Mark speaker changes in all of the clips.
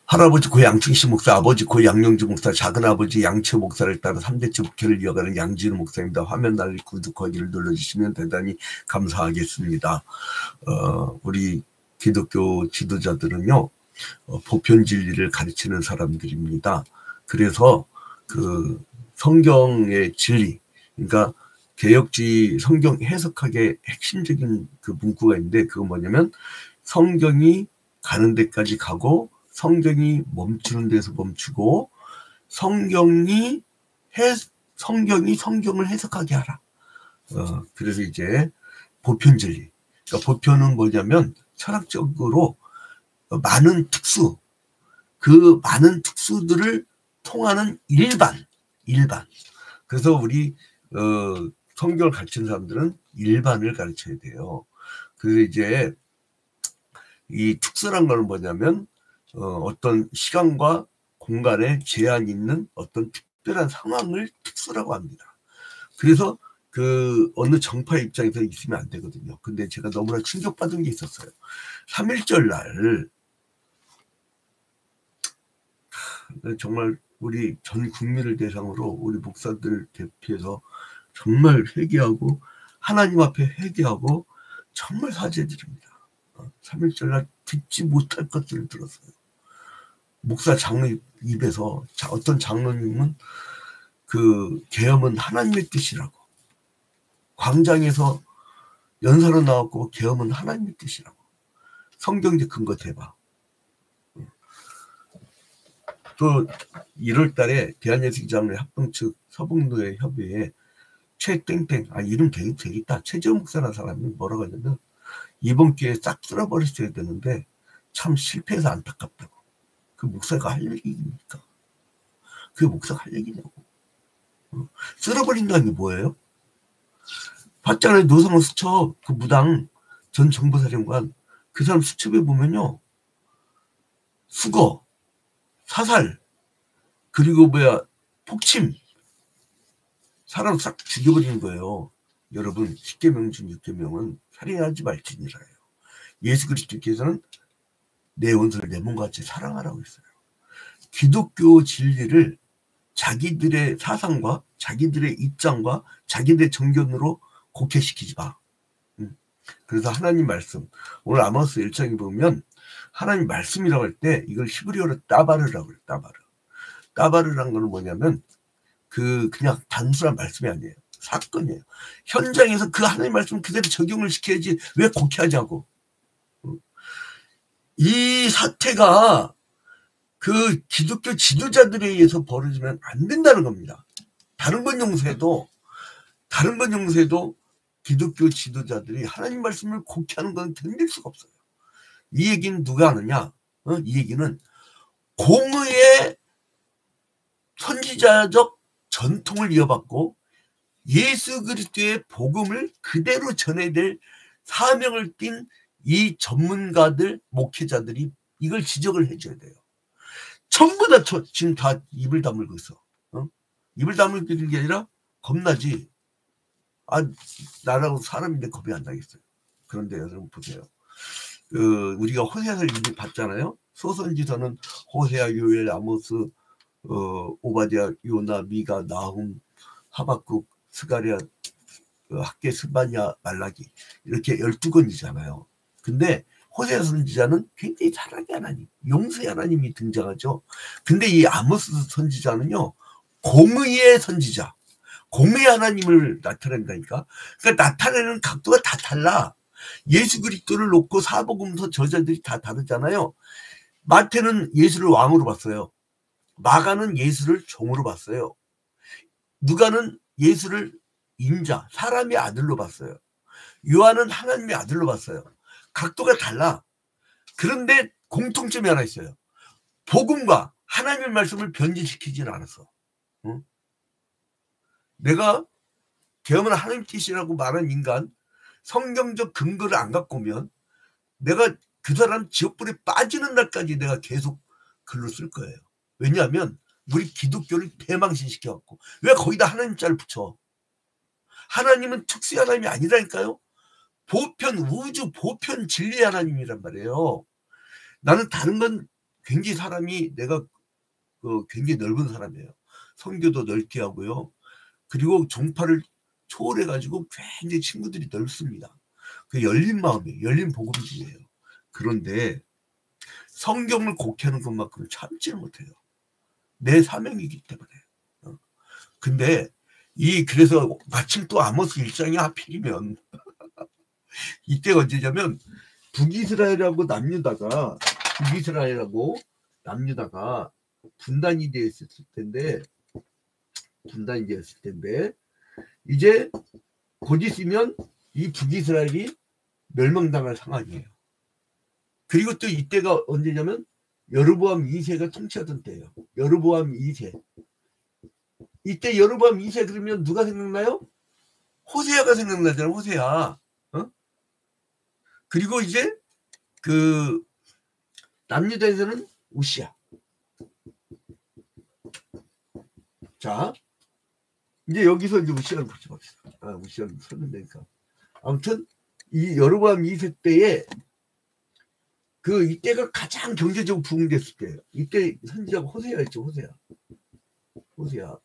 Speaker 1: 할아버지 고 양충식 목사, 아버지 고 양영주 목사, 작은아버지 양치호 목사를 따라 3대째 목회를 이어가는 양진우 목사입니다. 화면 날리 구독하기를 눌러주시면 대단히 감사하겠습니다. 우리 기독교 지도자들은요, 보편 진리를 가르치는 사람들입니다. 그래서 그 성경의 진리, 그러니까 개혁주의 성경 해석학의 핵심적인 그 문구가 있는데, 그건 뭐냐면 성경이 가는 데까지 가고 성경이 멈추는 데서 멈추고 성경이 성경을 해석하게 하라. 그래서 이제 보편 진리. 그러니까 보편은 뭐냐면 철학적으로 많은 특수, 그 많은 특수들을 통하는 일반. 그래서 우리 성경을 가르치는 사람들은 일반을 가르쳐야 돼요. 그래서 이제 이 특수란 건 뭐냐면 어떤 시간과 공간에 제한이 있는 어떤 특별한 상황을 특수라고 합니다. 그래서 그 어느 정파 입장에서 있으면 안 되거든요. 근데 제가 너무나 충격받은 게 있었어요. 3.1절 날 정말 우리 전 국민을 대상으로 우리 목사들 대표해서 정말 회개하고 하나님 앞에 회개하고 정말 사죄드립니다. 3.1절 날 듣지 못할 것들을 들었어요. 목사 장로 입에서 어떤 장로님은 그 계엄은 하나님의 뜻이라고, 광장에서 연사로 나왔고 계엄은 하나님의 뜻이라고, 성경적 근거 대봐. 또 1월 달에 대한예수기자회 합동 측 서북노예 협의회에 최땡땡, 이름 되겠다, 최재형 목사라는 사람이 뭐라고 하냐면 이번 기회에 싹 쓸어버렸어야 되는데 참 실패해서 안타깝다고. 그 목사가 할 얘기입니까? 그게 목사가 할 얘기냐고. 쓸어버린다는 게 뭐예요? 봤잖아요. 노상원 수첩, 그 무당 전 정보사령관, 그 사람 수첩에 보면요, 수거, 사살, 그리고 폭침, 사람 싹 죽여버리는 거예요. 여러분, 10계명 중 6계명은 살인하지 말지니라요. 예수 그리스도께서는 내 원수를 내 몸과 같이 사랑하라고 했어요. 기독교 진리를 자기들의 사상과 자기들의 입장과 자기들의 정견으로 곡해시키지 마. 그래서 하나님 말씀, 오늘 아모스 1장에 보면 하나님 말씀이라고 할 때 이걸 히브리어로 따바르라고 해요. 따바르란 거는 뭐냐면 그냥 단순한 말씀이 아니에요. 사건이에요. 현장에서 그 하나님 말씀 그대로 적용을 시켜야지 왜 곡해하냐고. 이 사태가 그 기독교 지도자들에 의해서 벌어지면 안 된다는 겁니다. 다른 건 용서해도 기독교 지도자들이 하나님 말씀을 곡해하는 건 견딜 수가 없어요. 이 얘기는 누가 하느냐? 이 얘기는 공의의 선지자적 전통을 이어받고 예수 그리스도의 복음을 그대로 전해야 될 사명을 띤 이 전문가들, 목회자들이 이걸 지적을 해줘야 돼요. 전부 다 지금 다 입을 다물고 있어. 입을 다물고 있는 게 아니라 겁나지. 나라고 사람인데 겁이 안 나겠어요. 그런데 여러분 보세요. 우리가 호세아서를 이미 봤잖아요. 소선지서는 호세아, 요엘, 아모스, 오바댜, 요나, 미가, 나훔, 하박국, 스가랴, 학개, 스바냐, 말라기, 이렇게 12권이잖아요. 근데 호세아 선지자는 굉장히 사랑의 하나님, 용서의 하나님이 등장하죠. 근데 이 아모스 선지자는요, 공의의 선지자, 공의의 하나님을 나타낸다니까. 그러니까 나타내는 각도가 다 달라. 예수 그리스도를 놓고 사복음서 저자들이 다 다르잖아요. 마태는 예수를 왕으로 봤어요. 마가는 예수를 종으로 봤어요. 누가는 예수를 인자, 사람의 아들로 봤어요. 요한은 하나님의 아들로 봤어요. 각도가 달라. 그런데 공통점이 하나 있어요. 복음과 하나님의 말씀을 변질시키지는 않았어. 내가 계엄은 하나님 뜻이라고 말한 인간, 성경적 근거를 안 갖고 오면 내가 그 사람 지옥불에 빠지는 날까지 내가 계속 글로 쓸 거예요. 왜냐하면 우리 기독교를 대망신시켜갖고 왜 거기다 하나님 자를 붙여? 하나님은 특수의 하나님이 아니라니까요. 보편, 우주 보편 진리의 하나님이란 말이에요. 나는 다른 건 굉장히 사람이 내가 굉장히 넓은 사람이에요. 성교도 넓게 하고요. 그리고 종파를 초월해가지고 굉장히 친구들이 넓습니다. 그 열린 마음이에요. 열린 복음주의예요. 그런데 성경을 곡해하는 것만큼은 참지를 못해요. 내 사명이기 때문에. 근데 그래서 마침 또 아모스 1장이 하필이면 이때가 언제냐면 북이스라엘하고 남유다가 분단이 되었을 텐데 이제 곧 있으면 이 북이스라엘이 멸망당할 상황이에요. 그리고 또 이때가 언제냐면 여로보암 2세가 통치하던 때예요. 여로보암 2세. 이때 여로보암 2세 그러면 누가 생각나요? 호세아가 생각나잖아요. 호세아. 그리고 이제 그 남유다에서는 우시야. 자, 이제 여기서 이제 우시아를 보지 맙시다. 우시아를 설명되니까. 아무튼 이 여로보암 2세 때에 이때가 가장 경제적으로 부흥됐을 때예요. 이때 선지자가 호세아였죠. 호세아.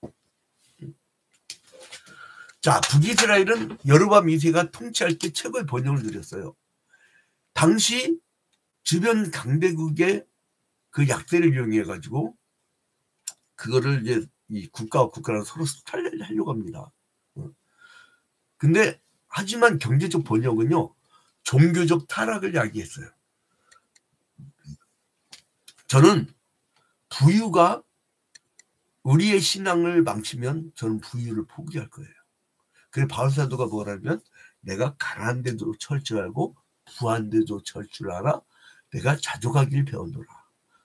Speaker 1: 자, 북이스라엘은 여로보암 2세가 통치할 때 최고의 번영을 누렸어요. 당시 주변 강대국의 그 약세를 이용해 가지고 그거를 이제 이 국가와 국가랑 서로 타협하려고 합니다. 근데 하지만 경제적 번영은요, 종교적 타락을 야기했어요. 저는 부유가 우리의 신앙을 망치면 저는 부유를 포기할 거예요. 그래서 바울사도가 뭐라면 내가 가난한 데도 철저하고 부한 데도 철줄 알아. 내가 자족하길 배웠노라.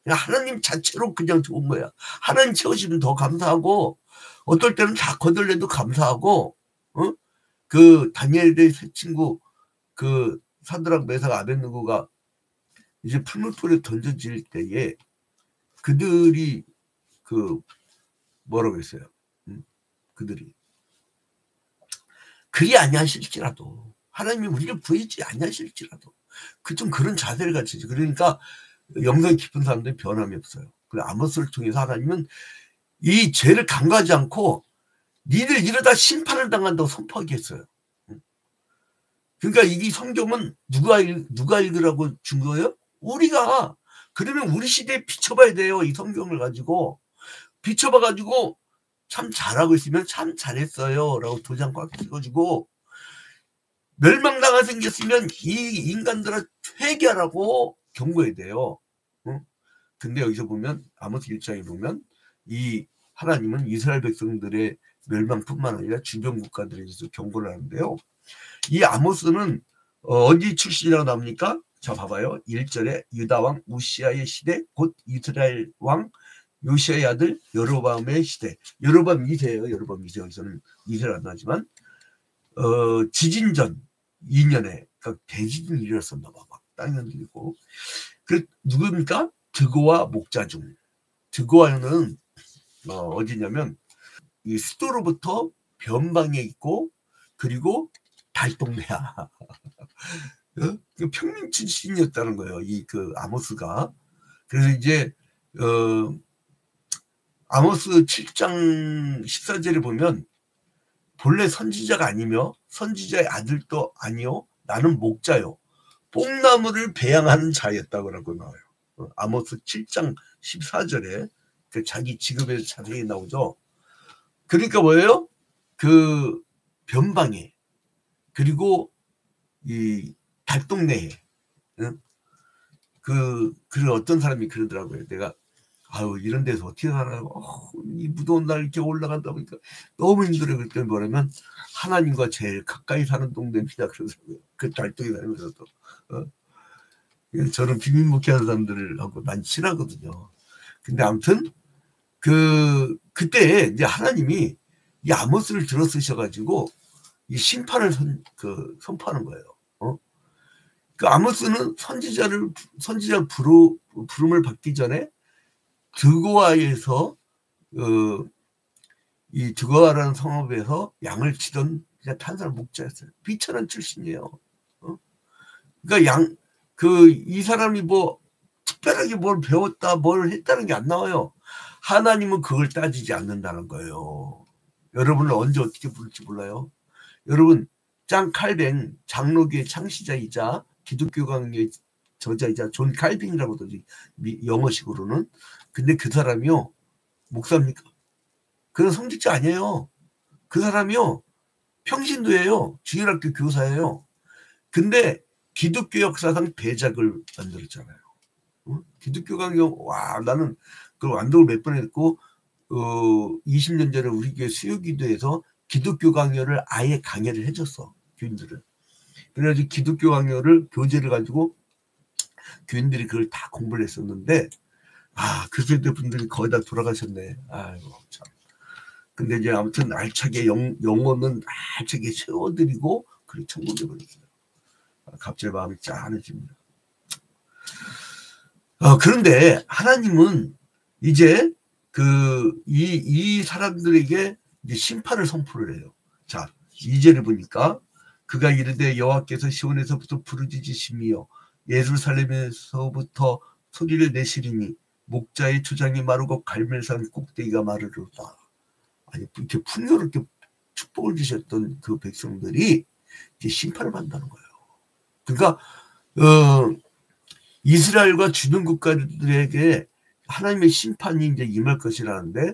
Speaker 1: 그냥 하나님 자체로 그냥 좋은 거야. 하나님 채우시면 더 감사하고 어떨 때는 다 거들려도 감사하고 그 다니엘의 세 친구 그 사드락 메삭 아벳느고가 이제 풀무불에 던져질 때에 그들이 뭐라고 했어요? 그들이 그리 아니하실지라도 하나님이 우리를 구해주지 아니하실지라도 좀 그런 자세를 갖추지. 그러니까 영성이 깊은 사람들이 변함이 없어요. 그래서 아모스를 통해서 하나님은 이 죄를 간과하지 않고 니들 이러다 심판을 당한다고 선포하게 했어요. 그러니까 이 성경은 누가 읽으라고 준 거예요? 우리가. 그러면 우리 시대에 비춰봐야 돼요. 이 성경을 가지고 비춰봐가지고 참 잘하고 있으면 참 잘했어요 라고 도장 꽉 찍어주고, 멸망당할 생겼으면 이 인간들을 회개하라고 경고해야 돼요. 근데 여기서 보면 아모스 1장에 보면 이 하나님은 이스라엘 백성들의 멸망뿐만 아니라 주변 국가들에 대해서 경고를 하는데요. 이 아모스는 어디 출신이라고 나옵니까? 자, 봐봐요. 1절에 유다왕 우시아의 시대 곧 이스라엘 왕 요시아의 아들 여로보암의 시대. 여로보암 2세예요. 여로보암 2세. 여기서는 2세를 안 나지만 지진전 2년에 그러니까 대지진이 일어났었나 봐. 막 땅이 흔들리고. 그 누굽니까? 드고와 목자중. 드고와는 어디냐면 이 수도로부터 변방에 있고 그리고 달동네야. 평민 출신이었다는 거예요. 아모스가. 그래서 이제 아모스 7장 14절에 보면 본래 선지자가 아니며 선지자의 아들도 아니요 나는 목자요 뽕나무를 배양하는 자였다고 나와요. 아모스 7장 14절에 자기 직업에서 자세히 나오죠. 그러니까 뭐예요? 그 변방에 그리고 이 달동네에 그 어떤 사람이 그러더라고요. 내가 이런 데서 어떻게 살아요? 이 무더운 날 이렇게 올라간다 보니까 너무 힘들어요. 그랬더니 뭐냐면 하나님과 제일 가까이 사는 동네입니다. 그러더라고요. 그 달동에 살면서도. 저는 비밀 목회하는 사람들하고 많이 친하거든요. 근데 아무튼 그때 이제 하나님이 이 아모스를 들어 쓰셔가지고 이 심판을 선포하는 거예요. 그 아모스는 선지자 부름을 받기 전에 드고아에서 이 드고아라는 성읍에서 양을 치던 그냥 탄살 목자였어요. 비천한 출신이에요. 그러니까 이 사람이 뭐 특별하게 뭘 배웠다, 뭘 했다는 게 안 나와요. 하나님은 그걸 따지지 않는다는 거예요. 여러분을 언제 어떻게 부를지 몰라요. 여러분, 장 칼뱅, 장로교의 창시자이자 기독교 강요의 저자이자 존 칼뱅이라고 하더니 영어식으로는. 근데 그 사람이요, 목사입니까? 그런 성직자 아니에요. 그 사람이요, 평신도예요. 주일학교 교사예요. 근데 기독교 역사상 대작을 만들었잖아요. 기독교 강요, 와, 나는 그 완독을 몇 번 했고, 20년 전에 우리 교회 수요기도에서 기독교 강요를 아예 강의를 해줬어, 교인들을. 그래가지고 기독교 강요를 교재를 가지고 교인들이 그걸 다 공부를 했었는데, 그 세대 분들이 거의 다 돌아가셨네. 아이고, 참. 근데 이제 아무튼 알차게 영어는 알차게 세워드리고, 그리고 천국에 보냈어요. 갑자기 마음이 짠해집니다. 그런데 하나님은 이제 이 사람들에게 이제 심판을 선포를 해요. 자, 2절을 보니까 그가 이르되 여호와께서 시온에서부터 부르짖으시며 예루살렘에서부터 소리를 내시리니 목자의 초장이 마르고 갈멜산 꼭대기가 마르르다. 아니, 이렇게 풍요롭게 축복을 주셨던 그 백성들이 이제 심판을 받는다는 거예요. 그러니까 이스라엘과 주변 국가들에게 하나님의 심판이 이제 임할 것이라는데,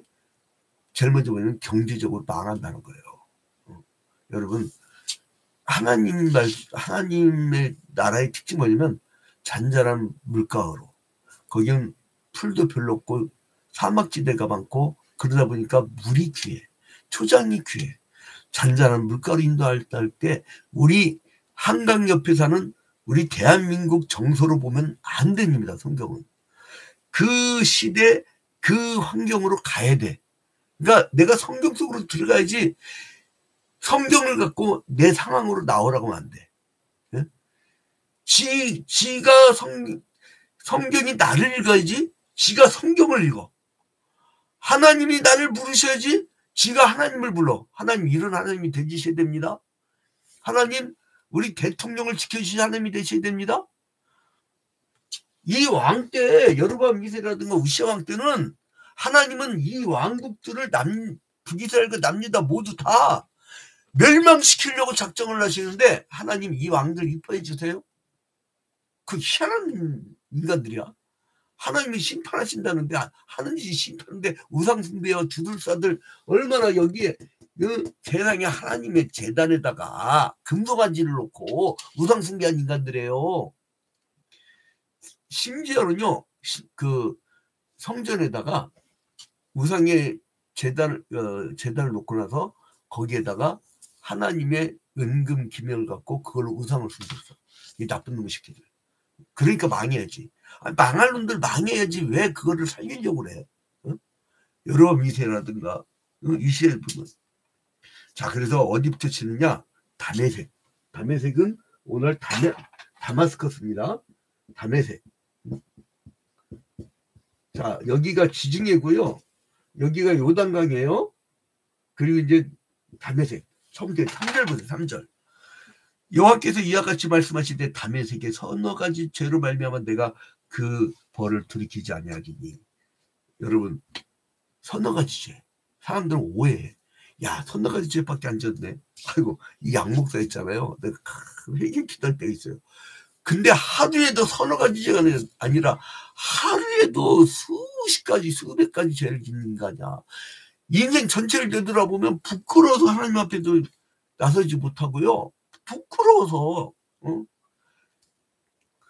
Speaker 1: 제일 먼저 보면 경제적으로 망한다는 거예요. 여러분, 하나님의 나라의 특징이 뭐냐면 잔잔한 물가으로, 거기는 풀도 별로 없고 사막지대가 많고, 그러다 보니까 물이 귀해, 초장이 귀해. 잔잔한 물가로 인도할 때 우리 한강 옆에 사는 우리 대한민국 정서로 보면 안 됩니다. 성경은 그 시대 그 환경으로 가야 돼. 그러니까 내가 성경 속으로 들어가야지, 성경을 갖고 내 상황으로 나오라고 하면 안 돼. 예? 지가 성경이 나를 읽어야지 지가 성경을 읽어. 하나님이 나를 부르셔야지 지가 하나님을 불러. 하나님, 이런 하나님이 되시셔야 됩니다. 하나님, 우리 대통령을 지켜주신 하나님이 되셔야 됩니다. 이 왕 때, 여로보암 2세라든가 우시아 왕 때는 하나님은 이 왕국들을 북이스라엘과 남유다 모두 다 멸망시키려고 작정을 하시는데, 하나님 이 왕들 이뻐해 주세요. 그 희한한 인간들이야. 하나님이 심판하신다는데, 하는지 심판인데 우상숭배와 주술사들 얼마나 여기에 세상에 하나님의 제단에다가 금송아지를 놓고 우상숭배한 인간들이에요. 심지어는요, 그 성전에다가 우상의 제단을 놓고 나서 거기에다가 하나님의 은금 기명을 갖고 그걸로 우상을 숭배했어. 이 나쁜 놈의 새끼들. 그러니까 망해야지. 망할 놈들 망해야지 왜 그거를 살리려고 그래. 여러보암 2세라든가 이스라엘 부분. 자, 그래서 어디부터 치느냐? 다메섹. 다메섹은 오늘 다마스커스입니다. 다메섹. 자, 여기가 지중해고요. 여기가 요단강이에요. 그리고 이제 다메섹. 3절 보세요. 3절. 여호와께서 이와 같이 말씀하시되 다메섹에 서너 가지 죄로 말미암아 내가 그 벌을 돌이키지 아니하리니. 여러분, 서너 가지 죄. 사람들은 오해해. 야, 서너 가지 죄밖에 안 졌네. 아이고, 이 양목사 있잖아요. 내가 회개 기도할 때가 있어요. 근데 하루에도 서너 가지 죄가 아니라 하루에도 수십 가지, 수백 가지 죄를 짓는 거 아니야. 인생 전체를 되돌아보면 부끄러워서 하나님 앞에도 나서지 못하고요. 부끄러워서,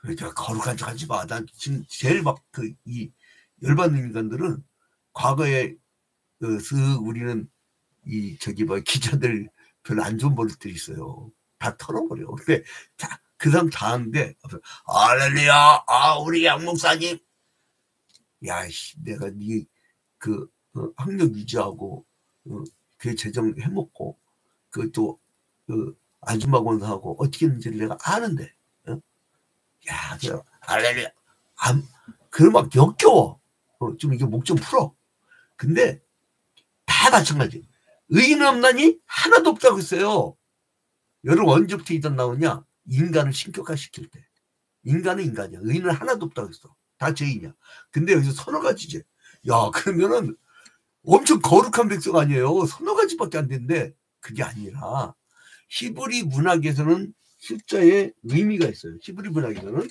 Speaker 1: 그러니까 거룩한 척 하지 마. 난 지금 제일 막 이 열받는 인간들은 과거에 우리는 기자들 별로 안 좋은 버릇들이 있어요. 다 털어버려. 근데 그 사람 다 하는데, 할렐루야, 우리 양 목사님. 야, 내가 학력 유지하고, 그 재정 해먹고, 그것도, 아줌마 권사하고 어떻게 했는지를 내가 아는데, 야, 할렐루야. 그럼 막 역겨워. 좀 이게 목 좀 풀어. 근데 다 마찬가지. 의인 없나니 하나도 없다고 했어요. 여러분, 언제부터 이단 나오냐? 인간을 신격화시킬 때. 인간은 인간이야. 의인은 하나도 없다고 했어. 다 죄인이야. 근데 여기서 서너 가지 죄. 야, 그러면은 엄청 거룩한 백성 아니에요. 서너 가지밖에 안 되는데 그게 아니라 히브리 문학에서는 숫자에 의미가 있어요. 히브리 문학에서는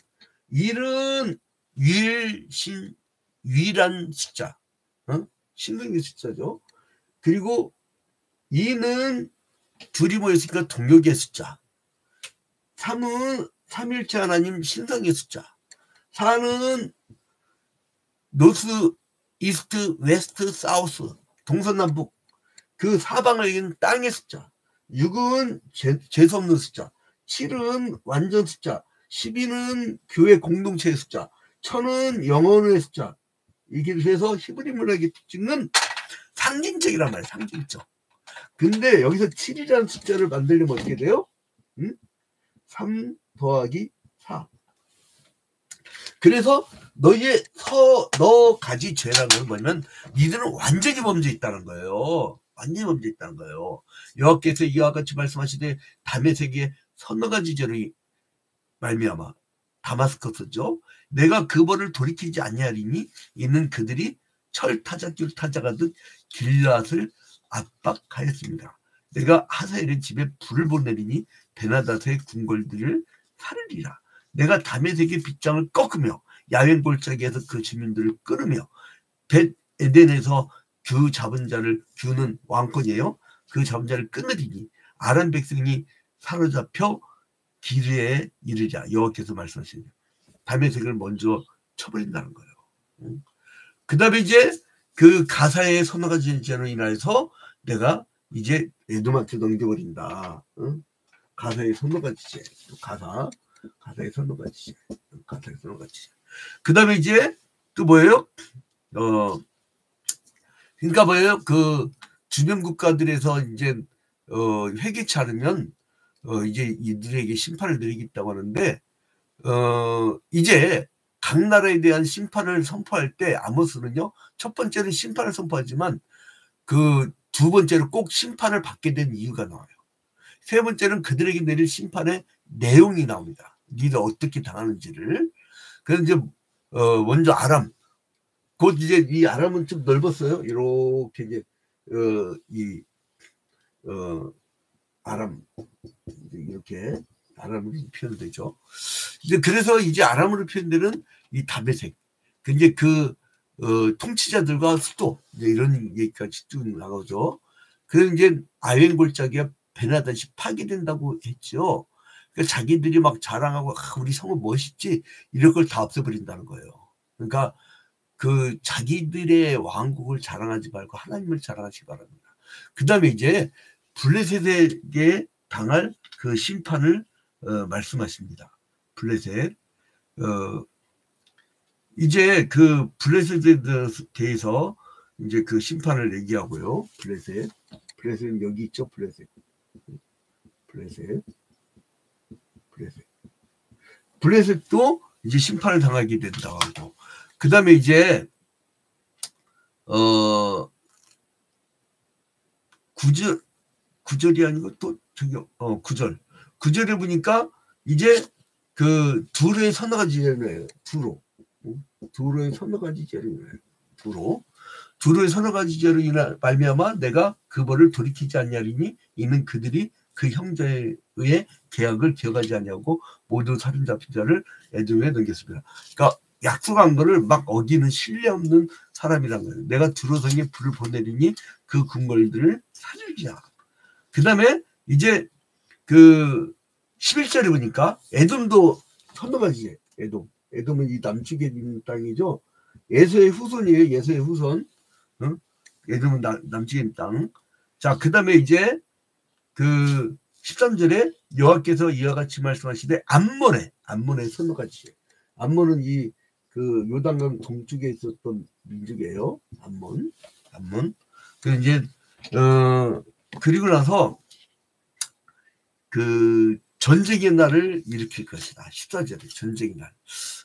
Speaker 1: 1은 유일한 숫자, 신성의 숫자죠. 그리고 2는 둘이 모였으니까 동역의 숫자, 3은 삼일체 하나님 신성의 숫자, 4는 노스, 이스트, 웨스트, 사우스, 동서남북 그 사방을 이긴 땅의 숫자, 6은 재수 없는 숫자, 7은 완전 숫자, 12는 교회 공동체의 숫자, 1000은 영혼의 숫자. 이게 그래서 히브리 문학의 특징은 상징적이란 말이에요. 상징적. 근데 여기서 7이라는 숫자를 만들려면 어떻게 돼요? 3 더하기 4. 그래서 너희의 너 가지 죄라는 건 뭐냐면 니들은 완전히 범죄 있다는 거예요. 완전히 범죄 있다는 거예요. 여호와께서 이와 같이 말씀하시되 다메섹에 서너 가지 죄로 말미암아 다마스커스죠. 내가 그 벌을 돌이키지 아니하리니 이는 그들이 철 타작줄 타작하듯 길앗을 압박하였습니다. 내가 하사엘의 집에 불을 보내리니 베나다스의 궁궐들을 사르리라. 내가 다메섹의 빗장을 꺾으며 야웬 골짜기에서 그 주민들을 끊으며 벳 에덴에서 그 잡은 자를, 규는 왕권이에요. 그 잡은 자를 끊으리니 아람 백성이 사로잡혀 기르에 이르자. 여호와께서 말씀하시니 다메섹을 먼저 쳐버린다는 거예요. 그 다음에 이제 그 가사의 서너 가지 죄로 인해서 내가 이제 에돔한테 넘겨버린다. 가사의 서너 가지 죄. 가사의 서너 가지 죄. 가사의 서너 가지 죄. 그 다음에 이제 또 뭐예요? 그러니까 뭐예요? 그 주변 국가들에서 이제 회개치 않으면 이제 이들에게 심판을 내리겠다고 하는데 이제 각 나라에 대한 심판을 선포할 때 아모스는요, 첫 번째는 심판을 선포하지만 그 두 번째로 꼭 심판을 받게 된 이유가 나와요. 세 번째는 그들에게 내릴 심판의 내용이 나옵니다. 니들 어떻게 당하는지를. 그래서 이제 먼저 아람, 곧 이제 이 아람은 좀 넓었어요. 이렇게 이제 아람 이렇게 아람으로 표현되죠. 이제 그래서 이제 아람으로 표현되는 이 다메섹, 이제 그 통치자들과 수도 이제 이런 얘기까지 쭉 나오죠. 그래서 이제 아웬 골짜기가 베나다시 파괴된다고 했죠. 그러니까 자기들이 막 자랑하고 우리 성은 멋있지 이런 걸 다 없애버린다는 거예요. 그러니까 그 자기들의 왕국을 자랑하지 말고 하나님을 자랑하시기 바랍니다. 그 다음에 이제 블레셋에게 당할 그 심판을 말씀하십니다. 블레셋. 이제 그 블레셋에 대해서 이제 그 심판을 얘기하고요. 블레셋은 여기 있죠. 블레셋도 이제 심판을 당하게 된다고 하고, 그 다음에 이제 구절이 아니고 또 저기 9절에 보니까 이제 그 두로의 서너 가지 죄를 두로의 서너 가지 죄를 두로의 서너 가지 죄로 인하 말미암아 내가 그 벌을 돌이키지 않냐리니 이는 그들이 그 형제에 의해 계약을 기억하지 않냐고 모두 사로잡힌 자를 에돔에 넘겼습니다. 그러니까 약속한 거를 막 어기는 신뢰 없는 사람이란 거예요. 내가 두로성에 불을 보내리니 그 궁궐들을 사르리라. 그 다음에 이제 그 11절에 보니까 에돔도 서너 가지. 에돔은 이 남쪽에 있는 땅이죠. 에서의 후손이에요. 에서의 후손. 에돔은 남쪽에 있는 땅. 자, 그 다음에 이제 그 13절에 여호와께서 이와 같이 말씀하시되 암몬의 서너 가지. 암몬은 이 그 요단강 동쪽에 있었던 민족이에요. 암몬. 그 이제 그리고 나서 그 전쟁의 날을 일으킬 것이다. 14절에 전쟁의 날.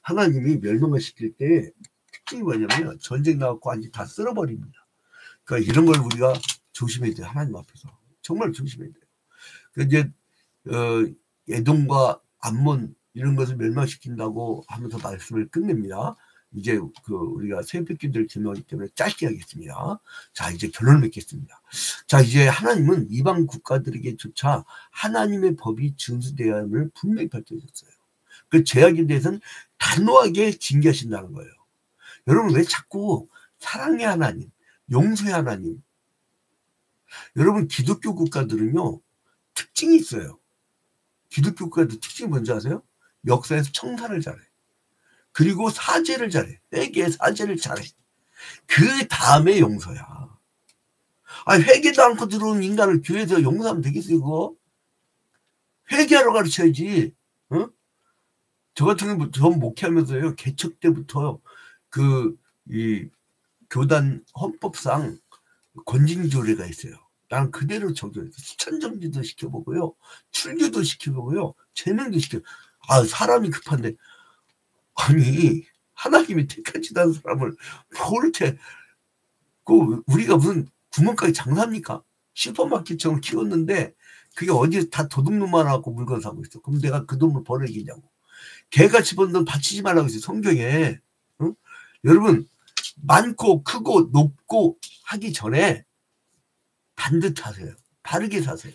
Speaker 1: 하나님이 멸망을 시킬 때 특징이 뭐냐면 전쟁 나갖고 완전히 다 쓸어버립니다. 그러니까 이런 걸 우리가 조심해야 돼요. 하나님 앞에서. 정말 조심해야 돼요. 그 이제 에돔과 암몬 이런 것을 멸망시킨다고 하면서 말씀을 끝냅니다. 이제 우리가 새벽기도를 드리기 때문에 짧게 하겠습니다. 자, 이제 결론을 맺겠습니다. 자, 이제 하나님은 이방 국가들에게조차 하나님의 법이 준수되어야 함을 분명히 밝혀줬어요. 그 죄악에 대해서는 단호하게 징계하신다는 거예요. 여러분, 왜 자꾸 사랑의 하나님, 용서의 하나님. 여러분, 기독교 국가들은요, 특징이 있어요. 기독교 국가들 특징이 뭔지 아세요? 역사에서 청산을 잘해. 그리고 사죄를 잘해. 회개, 사죄를 잘해. 그 다음에 용서야. 아니, 회개도 않고 들어온 인간을 교회에서 용서하면 되겠어요, 그거? 회개하러 가르쳐야지. 어? 저 같은 경우는 전 목회하면서요, 개척 때부터 이 교단 헌법상 권징조례가 있어요. 나는 그대로 적용해서 수천정지도 시켜보고요, 출교도 시켜보고요, 제명도 시켜. 아, 사람이 급한데, 아니, 하나님이 택하지도 않은 사람을 뭘 우리가 무슨 구멍가게 장사합니까? 슈퍼마켓처럼 키웠는데 그게 어디서 다 도둑놈만 하고 물건 사고 있어. 그럼 내가 그 돈을 벌어야겠냐고. 개같이 번 돈 바치지 말라고 있어요, 성경에. 응? 여러분, 많고 크고 높고 하기 전에 반듯하세요. 바르게 사세요.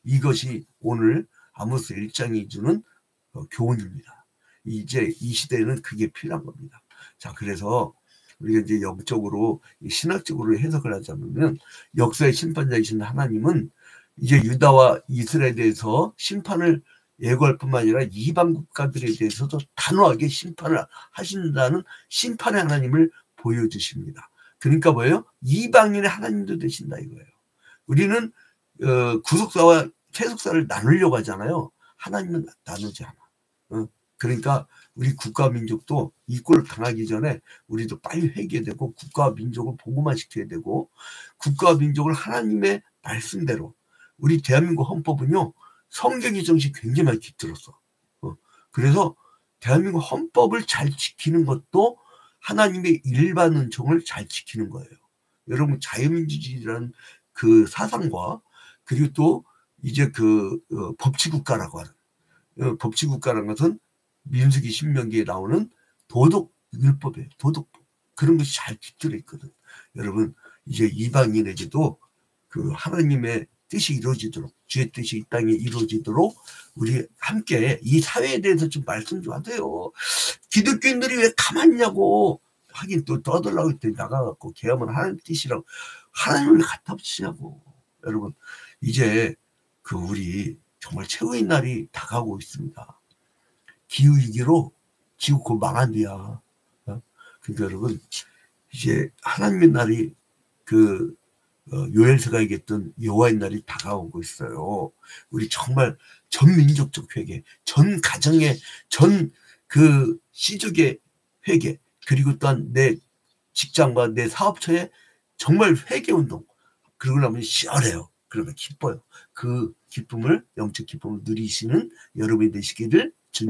Speaker 1: 이것이 오늘 아모스 1장이 주는 교훈입니다. 이제 이 시대에는 그게 필요한 겁니다. 자, 그래서 우리가 이제 영적으로, 신학적으로 해석을 하자면, 역사의 심판자이신 하나님은 이제 유다와 이스라엘에 대해서 심판을 예고할 뿐만 아니라 이방 국가들에 대해서도 단호하게 심판을 하신다는 심판의 하나님을 보여주십니다. 그러니까 뭐예요? 이방인의 하나님도 되신다 이거예요. 우리는 구속사와 세속사를 나누려고 하잖아요. 하나님은 나누지 않아. 그러니까 우리 국가 민족도 이 꼴을 당하기 전에 우리도 빨리 회개되고 국가와 민족을 복음화 시켜야 되고, 국가와 민족을 하나님의 말씀대로, 우리 대한민국 헌법은요, 성경의 정신이 굉장히 많이 깃들었어. 그래서 대한민국 헌법을 잘 지키는 것도 하나님의 일반 은총을 잘 지키는 거예요. 여러분, 자유민주주의라는 그 사상과, 그리고 또 이제 법치국가라고 하는, 법치국가라는 것은 민수기 신명기에 나오는 도덕율법이에요. 도덕법. 그런 것이 잘 깃들어 있거든. 여러분, 이제 이방인에게도 그 하나님의 뜻이 이루어지도록, 주의 뜻이 이 땅에 이루어지도록 우리 함께 이 사회에 대해서 좀 말씀 좀 하세요. 기독교인들이 왜 가만히 있냐고. 하긴 또 떠들라고 했더니 나가갖고 개하면 하나님 뜻이라고. 하나님을 갖다 붙이냐고. 여러분, 이제 우리 정말 최후의 날이 다가오고 있습니다. 기후위기로 지구 곧 망한대야. 그러니까 여러분, 이제 하나님의 날이 요엘서가 얘기했던 여호와의 날이 다가오고 있어요. 우리 정말 전 민족적 회개, 전 가정의, 전 시족의 회개, 그리고 또한 내 직장과 내 사업처의 정말 회개 운동. 그러고 나면 시원해요. 그러면 기뻐요. 그 기쁨을, 영적 기쁨을 누리시는 여러분이 되시기를